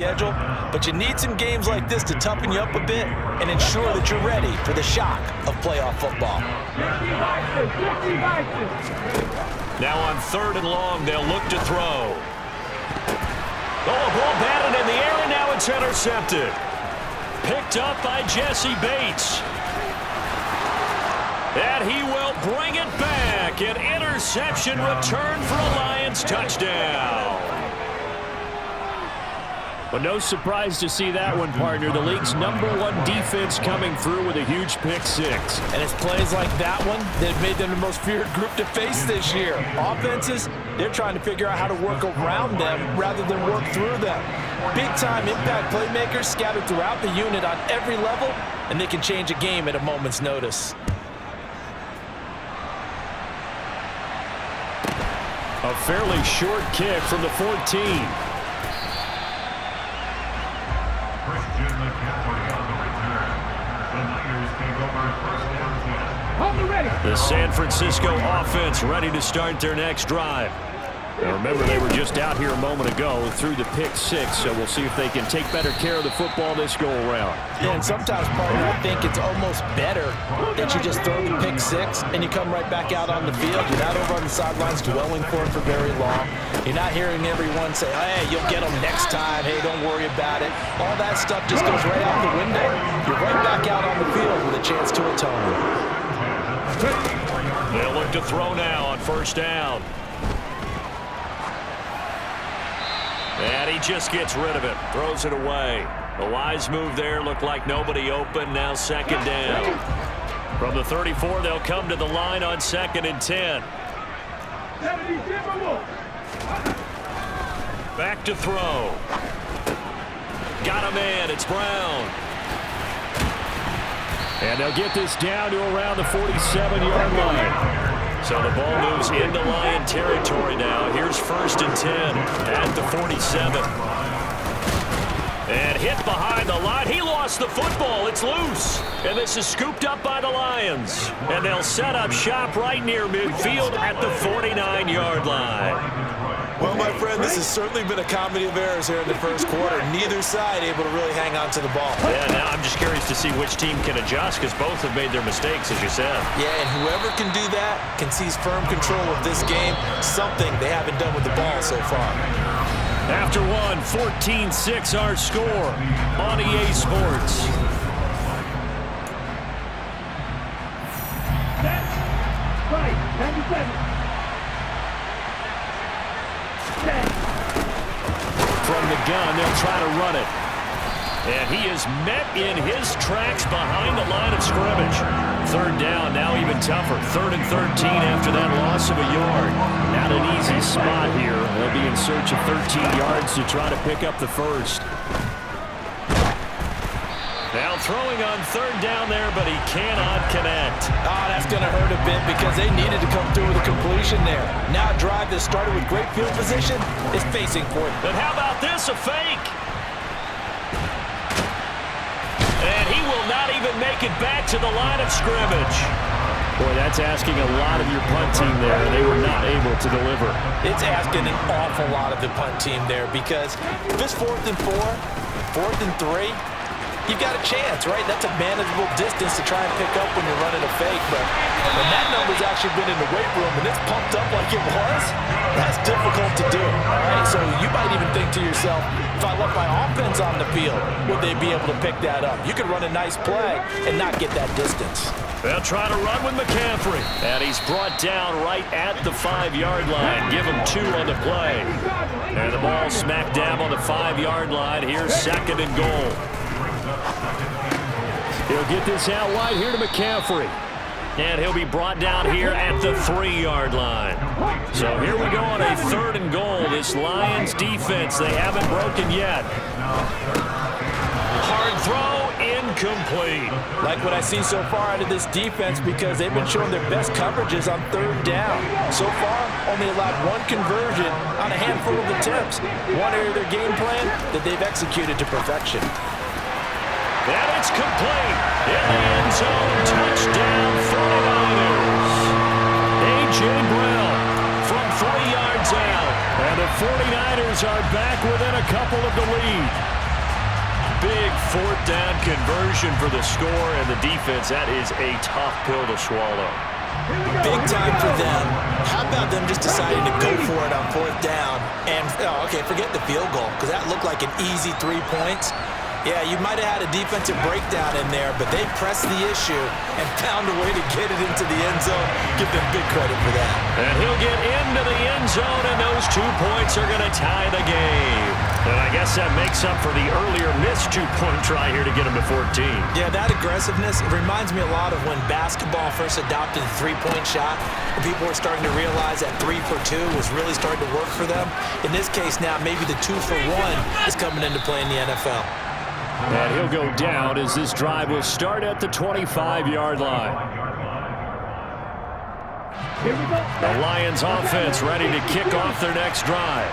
schedule, but you need some games like this to toughen you up a bit and ensure that you're ready for the shock of playoff football. Now on 3rd and long, they'll look to throw. Oh, a ball batted in the air, and now it's intercepted. Picked up by Jesse Bates. And he will bring it back. An interception return for a Lions touchdown. But no surprise to see that one, partner. The league's #1 defense coming through with a huge pick six. And it's plays like that one that made them the most feared group to face this year. Offenses, they're trying to figure out how to work around them rather than work through them. Big-time impact playmakers scattered throughout the unit on every level, and they can change a game at a moment's notice. A fairly short kick from the 14. The San Francisco offense ready to start their next drive. Now remember, they were just out here a moment ago through the pick six, so we'll see if they can take better care of the football this go-around. Yeah, and sometimes, partner, I think it's almost better that you just throw the pick six and you come right back out on the field. You're not over on the sidelines dwelling for it for very long. You're not hearing everyone say, hey, you'll get them next time. Hey, don't worry about it. All that stuff just goes right out the window. You're right back out on the field with a chance to atone. They'll look to throw now on 1st down. And he just gets rid of it, throws it away. A wise move there, looked like nobody open, now 2nd down. From the 34, they'll come to the line on 2nd and 10. Back to throw. Got a man, it's Brown. And they'll get this down to around the 47-yard line. So the ball moves into Lion territory now. Here's 1st and 10 at the 47. And hit behind the line. He lost the football. It's loose. And this is scooped up by the Lions. And they'll set up shop right near midfield at the 49-yard line. Well, my friend, this has certainly been a comedy of errors here in the first quarter. Neither side able to really hang on to the ball. Yeah, now I'm just curious to see which team can adjust because both have made their mistakes, as you said. Yeah, and whoever can do that can seize firm control of this game, something they haven't done with the ball so far. After one, 14-6 our score on EA Sports. Right, 97. From the gun, they'll try to run it. And he is met in his tracks behind the line of scrimmage. 3rd down, now even tougher. 3rd and 13 after that loss of a yard. Not an easy spot here. They'll be in search of 13 yards to try to pick up the first. Now throwing on 3rd down there, but he cannot connect. Oh, that's going to hurt a bit because they needed to come through with a completion there. Now a drive that started with great field position is facing point. And how about this, a fake? And he will not even make it back to the line of scrimmage. Boy, that's asking a lot of your punt team there. They were not able to deliver. It's asking an awful lot of the punt team there because if it's 4th and 4, 4th and 3, you've got a chance, right? That's a manageable distance to try and pick up when you're running a fake. But when that number's actually been in the weight room and it's pumped up like it was, that's difficult to do, all right? So you might even think to yourself, if I left my offense on the field, would they be able to pick that up? You could run a nice play and not get that distance. They'll try to run with McCaffrey. And he's brought down right at the 5-yard line. Give him 2 on the play. And the ball smack dab on the 5-yard line. Here's 2nd and goal. He'll get this out wide here to McCaffrey. And he'll be brought down here at the 3-yard line. So here we go on a 3rd and goal. This Lions defense, they haven't broken yet. Hard throw, incomplete. Like what I see so far out of this defense because they've been showing their best coverages on 3rd down. So far, only allowed 1 conversion on a handful of attempts. One area of their game plan that they've executed to perfection. And it's complete. In the end zone, touchdown 49ers. A.J. Brown from 3 yards out. And the 49ers are back within a couple of the lead. Big fourth down conversion for the score, and the defense, that is a tough pill to swallow. Big time for them. How about them just deciding to go for it on fourth down? And, okay, forget the field goal, because that looked like an easy 3 points. Yeah, you might have had a defensive breakdown in there, but they pressed the issue and found a way to get it into the end zone. Give them big credit for that. And he'll get into the end zone, and those 2 points are going to tie the game. And I guess that makes up for the earlier missed 2-point try here to get him to 14. Yeah, that aggressiveness, it reminds me a lot of when basketball first adopted the 3-point shot. And people were starting to realize that 3 for 2 was really starting to work for them. In this case now, maybe the 2 for 1 is coming into play in the NFL. And he'll go down as this drive will start at the 25-yard line. The Lions offense ready to kick off their next drive.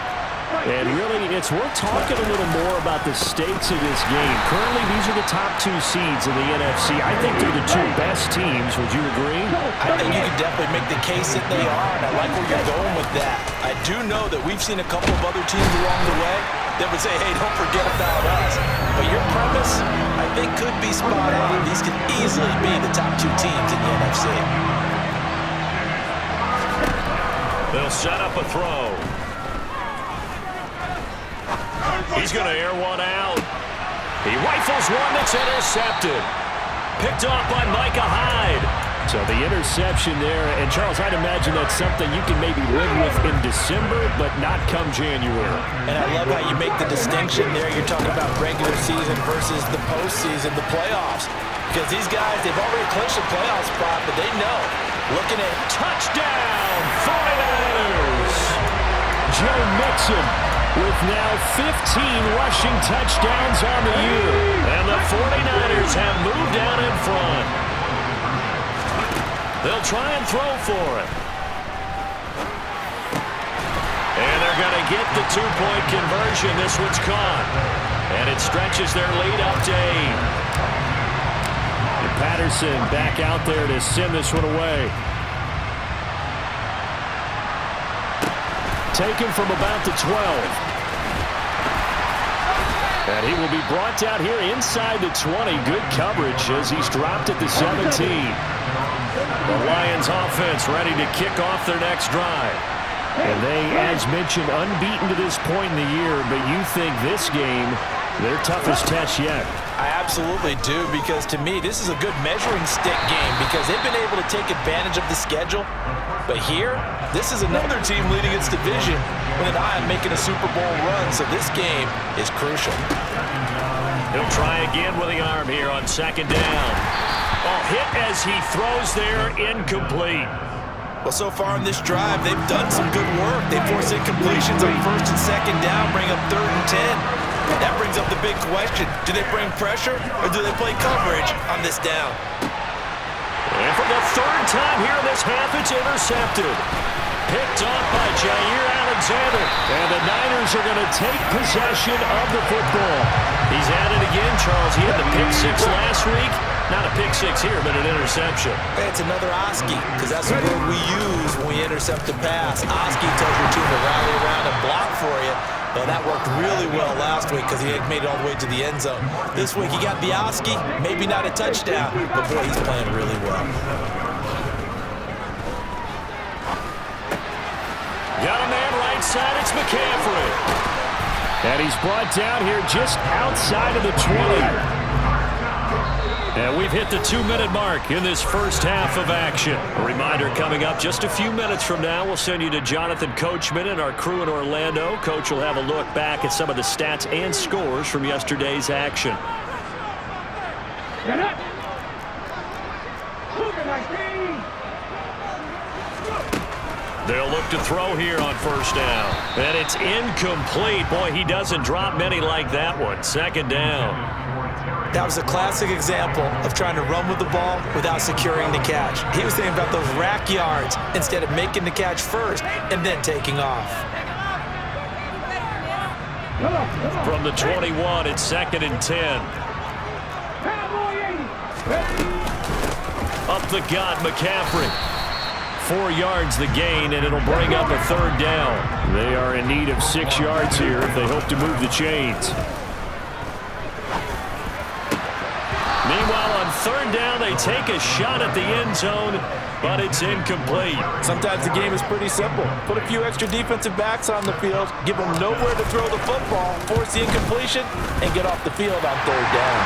And really, it's worth talking a little more about the stakes of this game. Currently, these are the top 2 seeds in the NFC. I think they're the 2 best teams. Would you agree? I think you can definitely make the case that they are, and I like where you're going with that. I do know that we've seen a couple of other teams along the way that would say, hey, don't forget about us. But your premise, I think, could be spot on. These could easily be the top 2 teams in the NFC. They'll set up a throw. He's going to air one out. He rifles one that's intercepted. Picked off by Micah Hyde. So the interception there. And, Charles, I'd imagine that's something you can maybe live with in December, but not come January. And I love how you make the distinction there. You're talking about regular season versus the postseason, the playoffs. Because these guys, they've already clinched a playoff spot, but they know. Looking at touchdown, 49ers. Joe Mixon with now 15 rushing touchdowns on the year. And the 49ers have moved out in front. They'll try and throw for it. And they're going to get the 2-point conversion. This one's caught. And it stretches their lead up to 8. And Patterson back out there to send this one away. Taken from about the 12. And he will be brought down here inside the 20. Good coverage as he's dropped at the 17. The Lions offense ready to kick off their next drive. And they, as mentioned, unbeaten to this point in the year, but you think this game, their toughest test yet. I absolutely do, because to me, this is a good measuring stick game because they've been able to take advantage of the schedule. But here, this is another team leading its division with an eye on making a Super Bowl run, so this game is crucial. He'll try again with the arm here on second down. Oh, hit as he throws there, incomplete. Well, so far in this drive, they've done some good work. They force incompletions on first and second down, bring up 3rd and 10. That brings up the big question. Do they bring pressure or do they play coverage on this down? And for the 3rd time here in this half, it's intercepted. Picked off by Jair Alexander. And the Niners are going to take possession of the football. He's at it again, Charles. He had the pick 6 last week. Not a pick 6 here, but an interception. It's another Oski, because that's the word we use when we intercept a pass. Oski tells your team to rally around and block for you. Well, that worked really well last week because he had made it all the way to the end zone. This week he got the Oski, maybe not a touchdown, but boy, he's playing really well. Got a man right side, it's McCaffrey. And he's brought down here just outside of the 20. And we've hit the 2-minute mark in this first half of action. A reminder coming up just a few minutes from now, we'll send you to Jonathan Coachman and our crew in Orlando. Coach will have a look back at some of the stats and scores from yesterday's action. They'll look to throw here on first down. And it's incomplete. Boy, he doesn't drop many like that one. Second down. That was a classic example of trying to run with the ball without securing the catch. He was thinking about those rack yards instead of making the catch first and then taking off. From the 21, it's 2nd and 10. Up the gut, McCaffrey. 4 yards the gain, and it'll bring up a 3rd down. They are in need of 6 yards here if they hope to move the chains. Meanwhile, on 3rd down, they take a shot at the end zone, but it's incomplete. Sometimes the game is pretty simple. Put a few extra defensive backs on the field, give them nowhere to throw the football, force the incompletion, and get off the field on 3rd down.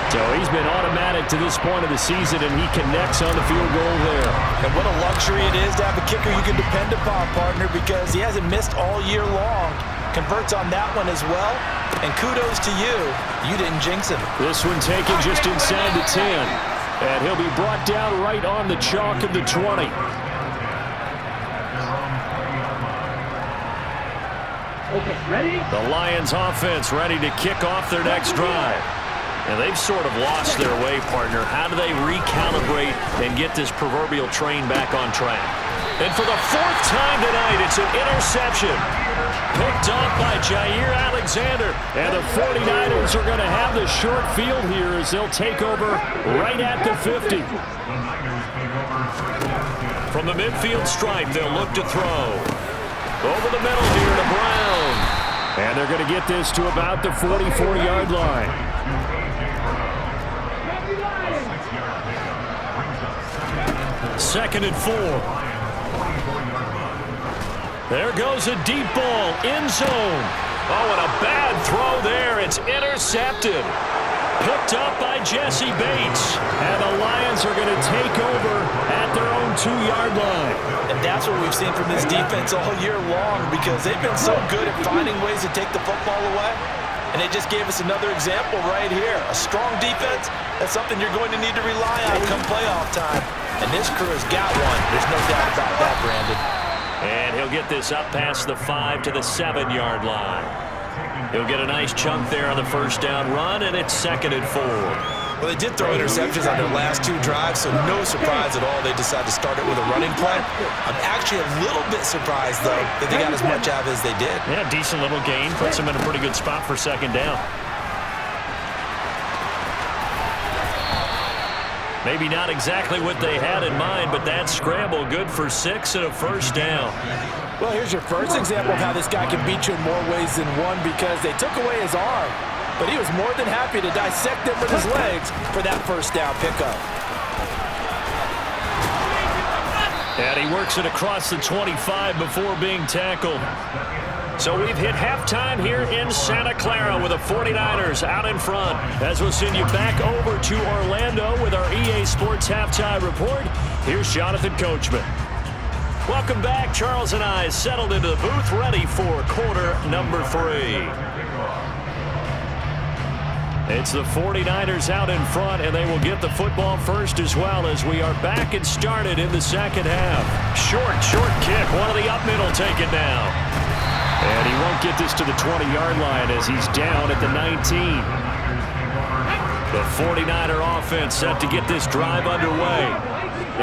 So he's been automatic to this point of the season, and he connects on the field goal there. And what a luxury it is to have a kicker you can depend upon, partner, because he hasn't missed all year long. Converts on that one as well. And kudos to you. You didn't jinx him. This one taken just inside the 10. And he'll be brought down right on the chalk of the 20. Okay, ready? The Lions offense ready to kick off their next drive. And they've sort of lost their way, partner. How do they recalibrate and get this proverbial train back on track? And for the 4th time tonight, it's an interception. Picked off by Jair Alexander. And the 49ers are going to have the short field here as they'll take over right at the 50. From the midfield stripe, they'll look to throw. Over the middle here to Brown. And they're going to get this to about the 44-yard line. 2nd and 4. There goes a deep ball, end zone. Oh, and a bad throw there. It's intercepted. Picked up by Jesse Bates. And the Lions are going to take over at their own 2-yard line. And that's what we've seen from this defense all year long, because they've been so good at finding ways to take the football away. And they just gave us another example right here. A strong defense, that's something you're going to need to rely on come playoff time. And this crew has got one. There's no doubt about that, Brandon. And he'll get this up past the 5 to the 7-yard line. He'll get a nice chunk there on the 1st down run, and it's 2nd and 4. Well, they did throw interceptions on their last 2 drives, so no surprise at all they decided to start it with a running play. I'm actually a little bit surprised, though, that they got as much out as they did. Yeah, decent little gain. Puts them in a pretty good spot for 2nd down. Maybe not exactly what they had in mind, but that scramble good for 6 and a 1st down. Well, here's your first example of how this guy can beat you in more ways than one, because they took away his arm, but he was more than happy to dissect him with his legs for that 1st down pickup. And he works it across the 25 before being tackled. So we've hit halftime here in Santa Clara with the 49ers out in front. As we'll send you back over to Orlando with our EA Sports Halftime Report, here's Jonathan Coachman. Welcome back. Charles and I settled into the booth, ready for quarter number 3. It's the 49ers out in front, and they will get the football first as well as we are back and started in the 2nd half. Short kick. One of the up middle taken down. And he won't get this to the 20-yard line as he's down at the 19. The 49er offense set to get this drive underway.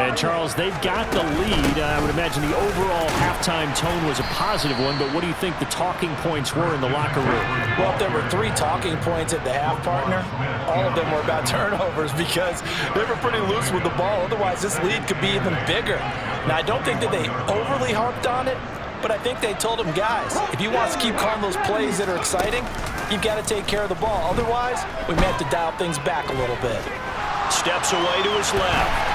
And, Charles, they've got the lead. I would imagine the overall halftime tone was a positive one, but what do you think the talking points were in the locker room? Well, if there were 3 talking points at the half, partner, all of them were about turnovers, because they were pretty loose with the ball. Otherwise, this lead could be even bigger. Now, I don't think that they overly harped on it, but I think they told him, guys, if you want to keep calling those plays that are exciting, you've got to take care of the ball. Otherwise, we may have to dial things back a little bit. Steps away to his left.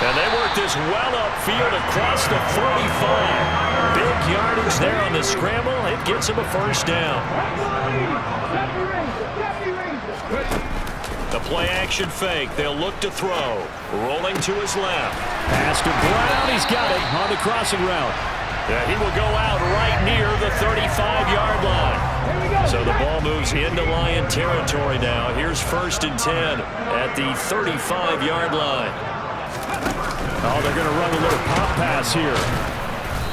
And they work this well upfield across the 35. Big yardage there on the scramble. It gets him a 1st down. The play-action fake. They'll look to throw. Rolling to his left. Pass to Brown. He's got it on the crossing route. And he will go out right near the 35-yard line. So the ball moves into Lion territory now. Here's 1st and 10 at the 35-yard line. Oh, they're going to run a little pop pass here.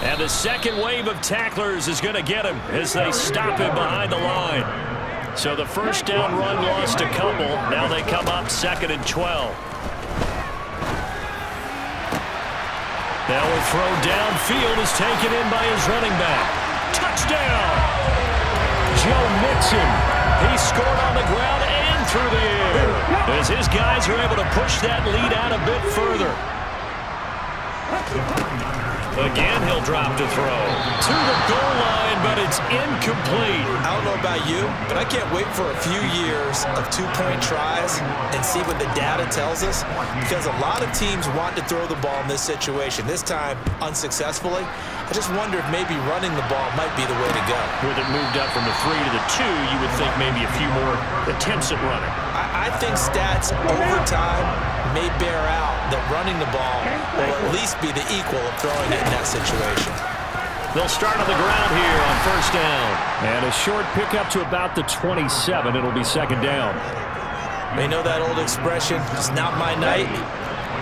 And the second wave of tacklers is going to get him as they stop him behind the line. So the 1st down run lost a couple. Now they come up 2nd and 12. Now a throw downfield is taken in by his running back. Touchdown! Joe Mixon He scored on the ground and through the air as his guys are able to push that lead out a bit further. Again, he'll drop to throw. To the goal line, but it's incomplete. I don't know about you, but I can't wait for a few years of two-point tries and see what the data tells us, because a lot of teams want to throw the ball in this situation. This time, unsuccessfully. I just wonder if maybe running the ball might be the way to go. With it moved up from the 3 to the 2, you would think maybe a few more attempts at running. I think stats over time may bear out that running the ball will at least be the equal of throwing it in that situation. They'll start on the ground here on first down. And a short pickup to about the 27. It'll be second down. You know that old expression, it's not my night?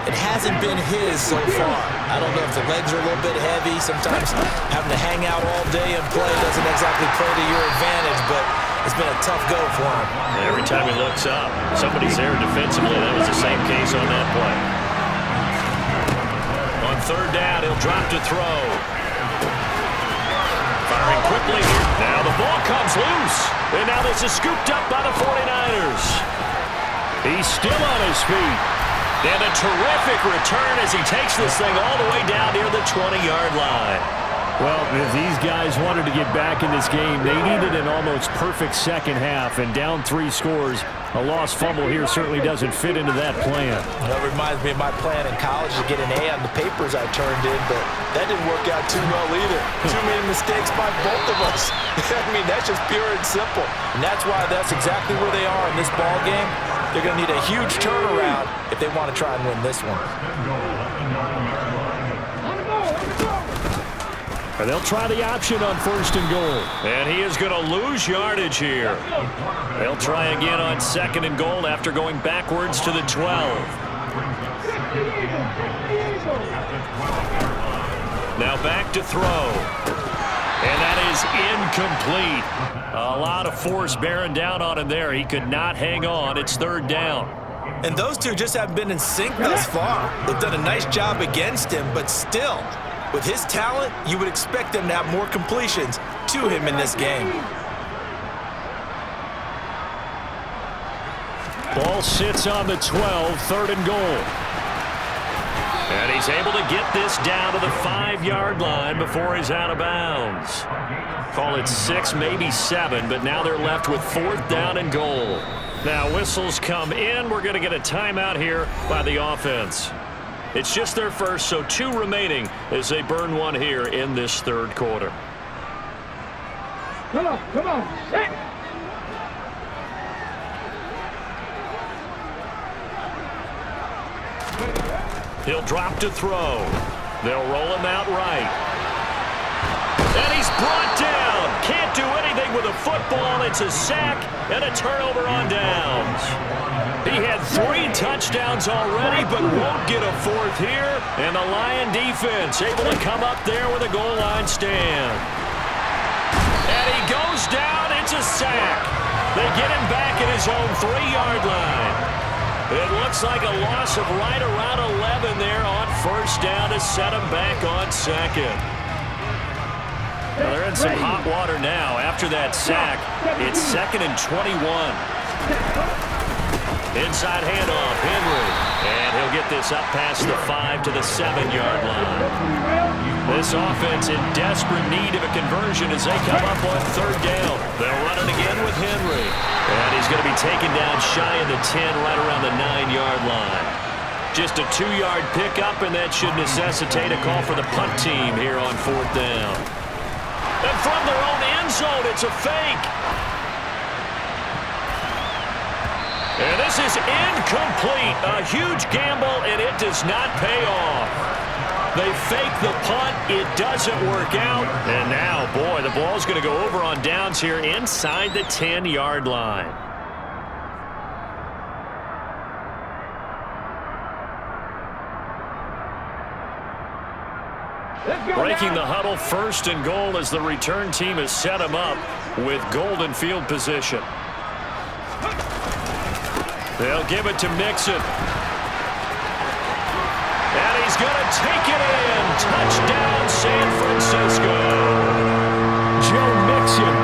It hasn't been his so far. I don't know if the legs are a little bit heavy. Sometimes having to hang out all day and play doesn't exactly play to your advantage, but it's been a tough go for him. Every time he looks up, somebody's there defensively. That was the same case on that play. On third down, he'll drop to throw. Firing quickly here. Now the ball comes loose. And now this is scooped up by the 49ers. He's still on his feet. And a terrific return as he takes this thing all the way down near the 20-yard line. Well, if these guys wanted to get back in this game, they needed an almost perfect second half, and down 3 scores. A lost fumble here certainly doesn't fit into that plan. That reminds me of my plan in college to get an A on the papers I turned in, but that didn't work out too well either. Too many mistakes by both of us. I mean, that's just pure and simple. And that's why that's exactly where they are in this ball game. They're going to need a huge turnaround if they want to try and win this one. And they'll try the option on first and goal. And he is going to lose yardage here. They'll try again on second and goal after going backwards to the 12. Now back to throw. And that is incomplete. A lot of force bearing down on him there. He could not hang on. It's third down. And those two just haven't been in sync thus far. They've done a nice job against him, but still, with his talent, you would expect them to have more completions to him in this game. Ball sits on the 12, third and goal. And he's able to get this down to the 5-yard line before he's out of bounds. Call it 6, maybe 7, but now they're left with fourth down and goal. Now whistles come in. We're going to get a timeout here by the offense. It's just their first, so 2 remaining as they burn one here in this third quarter. Come on, set. He'll drop to throw. They'll roll him out right. And he's brought down. Can't do anything with a football. It's a sack and a turnover on downs. He had 3 touchdowns already, but won't get a 4th here. And the Lion defense able to come up there with a goal line stand. And he goes down. It's a sack. They get him back at his own 3-yard line. It looks like a loss of right around 11 there on first down to set him back on second. Well, they're in some hot water now. After that sack, it's 2nd and 21. Inside handoff, Henry. And he'll get this up past the 5 to the 7-yard line. This offense in desperate need of a conversion as they come up on third down. They'll run it again with Henry. And he's going to be taken down shy of the 10, right around the 9-yard line. Just a 2-yard pickup, and that should necessitate a call for the punt team here on fourth down. And from their own end zone, it's a fake. And this is incomplete. A huge gamble, and it does not pay off. They fake the punt. It doesn't work out. And now, boy, the ball's going to go over on downs here inside the 10-yard line. Breaking the huddle, first and goal as the return team has set him up with golden field position. They'll give it to Mixon. And he's going to take it in. Touchdown, San Francisco. Joe Mixon.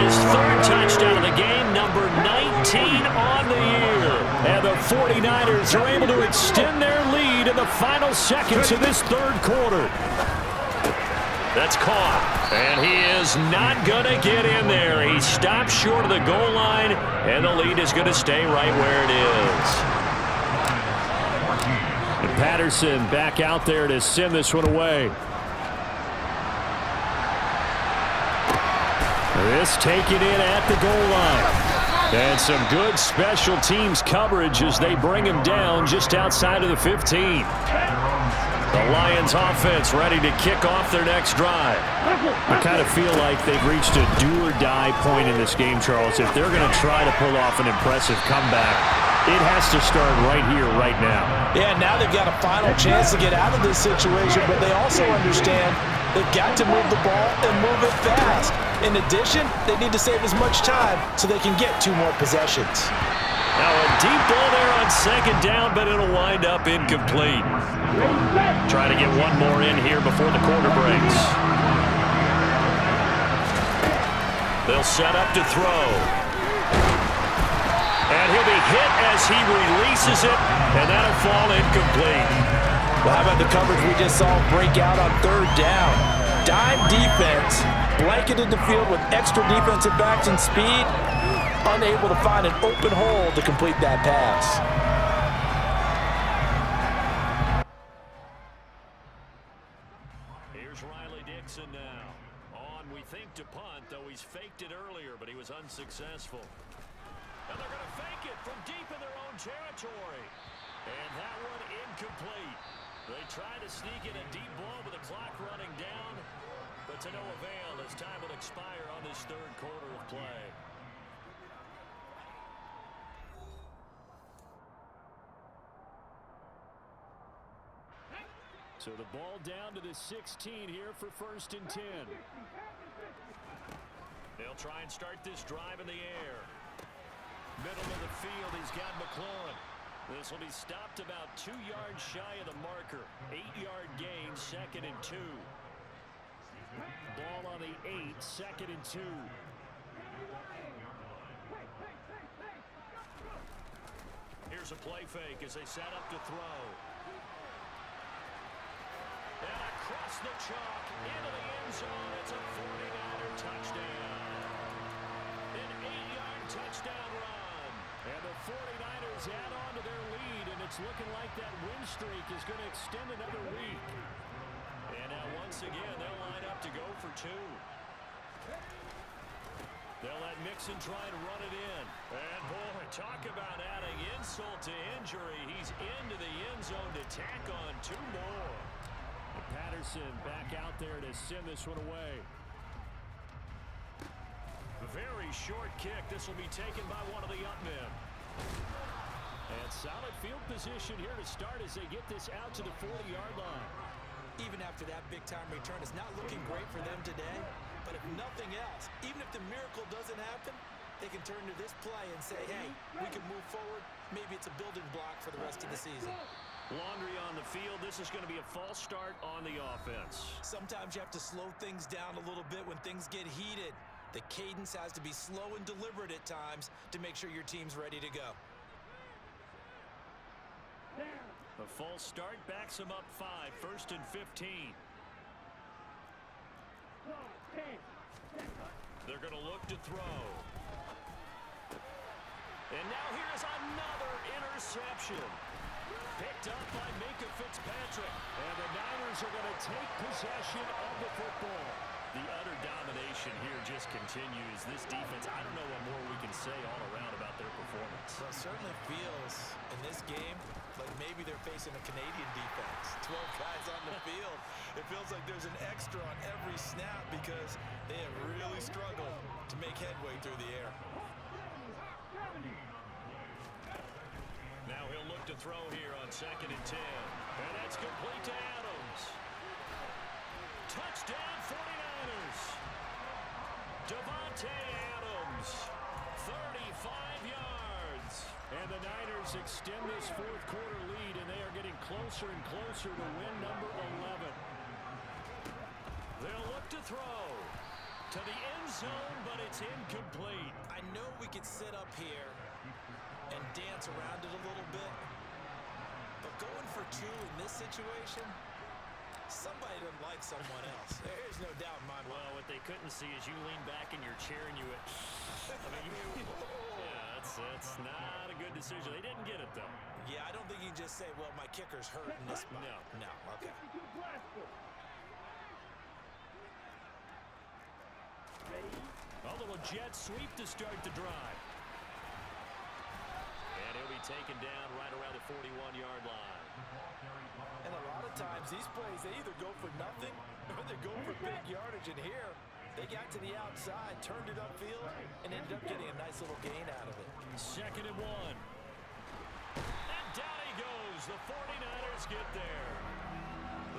His 3rd touchdown of the game, number Lions are able to extend their lead in the final seconds of this third quarter. That's caught, and he is not going to get in there. He stopped short of the goal line, and the lead is going to stay right where it is. And Patterson back out there to send this one away. This taken in at the goal line. And some good special teams coverage as they bring him down just outside of the 15. The Lions offense ready to kick off their next drive. I kind of feel like they've reached a do-or-die point in this game, Charles. If they're going to try to pull off an impressive comeback, it has to start right here, right now. Yeah, now they've got a final chance to get out of this situation, but they also understand they've got to move the ball and move it fast. In addition, they need to save as much time so they can get 2 more possessions. Now a deep ball there on second down, but it'll wind up incomplete. Try to get one more in here before the quarter breaks. They'll set up to throw. And he'll be hit as he releases it, and that'll fall incomplete. Well, how about the coverage we just saw break out on third down? Dime defense, blanketed the field with extra defensive backs and speed, unable to find an open hole to complete that pass. Here's Riley Dixon now. On, we think, to punt, though he's faked it earlier, but he was unsuccessful. And they're going to fake it from deep in their own territory. And that one incomplete. They try to sneak in a deep ball with the clock running down, but to no avail as time will expire on this third quarter of play. So the ball down to the 16 here for 1st and 10. They'll try and start this drive in the air. Middle of the field, he's got McClellan. This will be stopped about 2 yards shy of the marker. 8-yard gain, 2nd and 2. Ball on the 8, 2nd and 2. Here's a play fake as they set up to throw. And across the chalk, into the end zone, it's a 49er touchdown. An 8-yard touchdown run. And the 49ers add on to their lead, and it's looking like that win streak is going to extend another week. And now once again, they'll line up to go for 2. They'll let Mixon try to run it in. And boy, talk about adding insult to injury. He's into the end zone to tack on 2 more. And Patterson back out there to send this one away. Very short kick. This will be taken by one of the up men. And solid field position here to start as they get this out to the 40-yard line. Even after that big-time return, it's not looking great for them today. But if nothing else, even if the miracle doesn't happen, they can turn to this play and say, hey, we can move forward. Maybe it's a building block for the rest of the season. Laundry on the field. This is going to be a false start on the offense. Sometimes you have to slow things down a little bit when things get heated. The cadence has to be slow and deliberate at times to make sure your team's ready to go. A false start backs him up 5, 1st and 15. They're going to look to throw. And now here's another interception. Picked up by Minka Fitzpatrick. And the Niners are going to take possession of the football. The utter domination here just continues. This defense, I don't know what more we can say all around about their performance. Well, it certainly feels in this game like maybe they're facing a Canadian defense. 12 guys on the field. It feels like there's an extra on every snap because they have really struggled to make headway through the air. Now he'll look to throw here on 2nd and 10. And that's complete to Adams. Touchdown 49ers. Davante Adams, 35 yards. And the Niners extend this 4th quarter lead, and they are getting closer and closer to win number 11. They'll look to throw to the end zone, but it's incomplete. I know we could sit up here and dance around it a little bit, Going for 2 in this situation, somebody doesn't like someone else. There's no doubt in my mind. Well, what they couldn't see is you lean back in your chair and you went, yeah, that's not a good decision. They didn't get it, though. Yeah, I don't think you can just say, well, my kicker's hurt in this spot. No, okay. A little jet sweep to start the drive. And he'll be taken down right around the 41-yard line. And a lot of times, these plays, they either go for nothing or they go for big yardage. And here, they got to the outside, turned it upfield, and ended up getting a nice little gain out of it. 2nd and 1. And down he goes. The 49ers get there.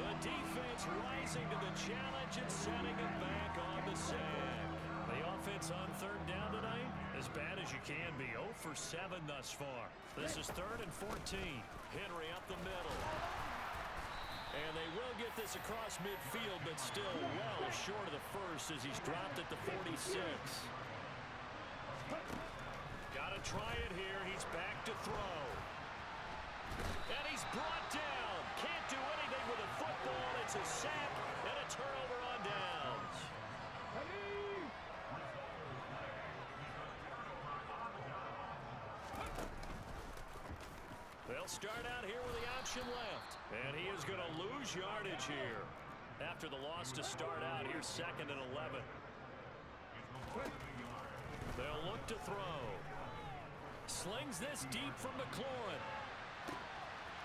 The defense rising to the challenge and setting it back on the sack. The offense on 3rd down tonight, as bad as you can be. 0 for 7 thus far. This is 3rd and 14. Henry up the middle. And they will get this across midfield, but still well short of the first as he's dropped at the 46. Got to try it here. He's back to throw. And he's brought down. Can't do anything with a football. It's a sack and a turnover on downs. They'll start out here with the option left. And he is going to lose yardage here after the loss to start out. Here's 2nd and 11. They'll look to throw. Slings this deep from McLaurin.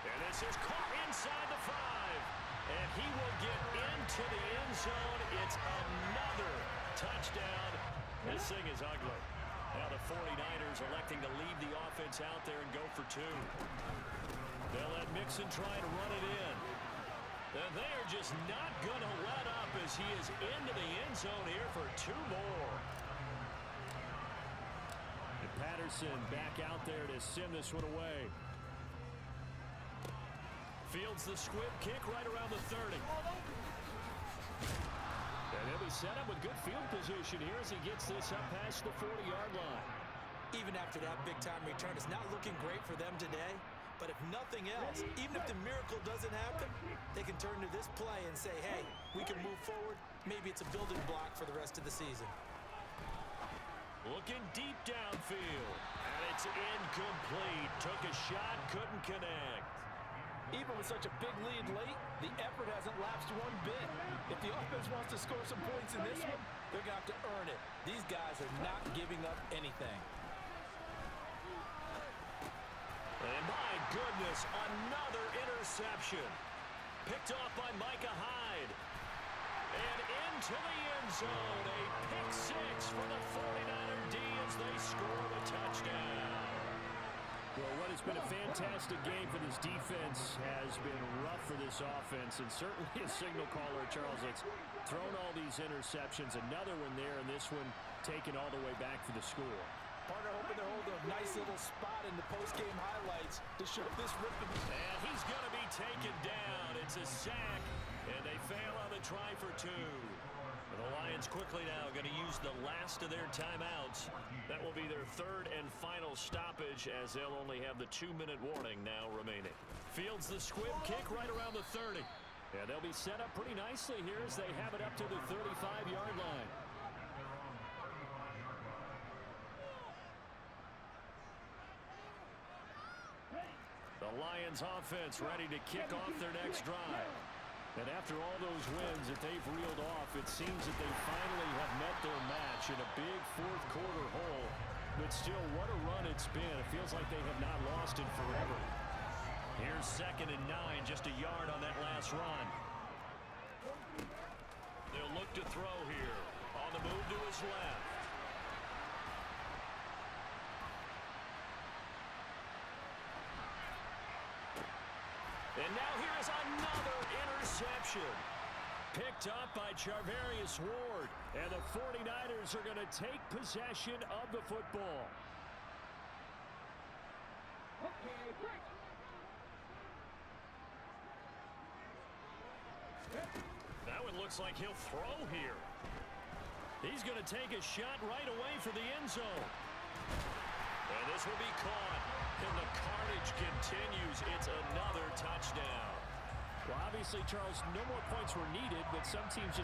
And this is caught inside the 5. And he will get into the end zone. It's another touchdown. This thing is ugly. Now the 49ers electing to leave the offense out there and go for 2. They'll let Mixon try to run it in. And they are just not going to let up as he is into the end zone here for 2 more. And Patterson back out there to send this one away. Fields the squib kick right around the 30. And he'll be set up with good field position here as he gets this up past the 40-yard line. Even after that big-time return, it's not looking great for them today. But if nothing else, even if the miracle doesn't happen, they can turn to this play and say, hey, we can move forward. Maybe it's a building block for the rest of the season. Looking deep downfield. And it's incomplete. Took a shot, couldn't connect. Even with such a big lead late, the effort hasn't lapsed one bit. If the offense wants to score some points in this one, they're going to have to earn it. These guys are not giving up anything. And my goodness, another interception. Picked off by Micah Hyde. And into the end zone. A pick 6 for the 49er D as they score the touchdown. Well, what has been a fantastic game for this defense has been rough for this offense, and certainly a signal caller, Charles, that's thrown all these interceptions. Another one there, and this one taken all the way back for the score. Partner hoping to hold a nice little spot in the post-game highlights to show this ripping. And he's going to be taken down. It's a sack, and they fail on the try for 2. The Lions quickly now going to use the last of their timeouts. That will be their 3rd and final stoppage as they'll only have the 2-minute warning now remaining. Fields the squib kick right around the 30. Yeah, they'll be set up pretty nicely here as they have it up to the 35-yard line. The Lions offense ready to kick off their next drive. And after all those wins that they've reeled off, it seems that they finally have met their match in a big fourth-quarter hole. But still, what a run it's been. It feels like they have not lost it forever. Here's 2nd and 9, just a yard on that last run. They'll look to throw here. On the move to his left. And now here is another interception. Picked up by Charvarius Ward. And the 49ers are going to take possession of the football. Okay, break. That one looks like he'll throw here. He's going to take a shot right away for the end zone. And this will be caught. And the carnage continues. It's another touchdown. Well, obviously, Charles, no more points were needed, but some teams just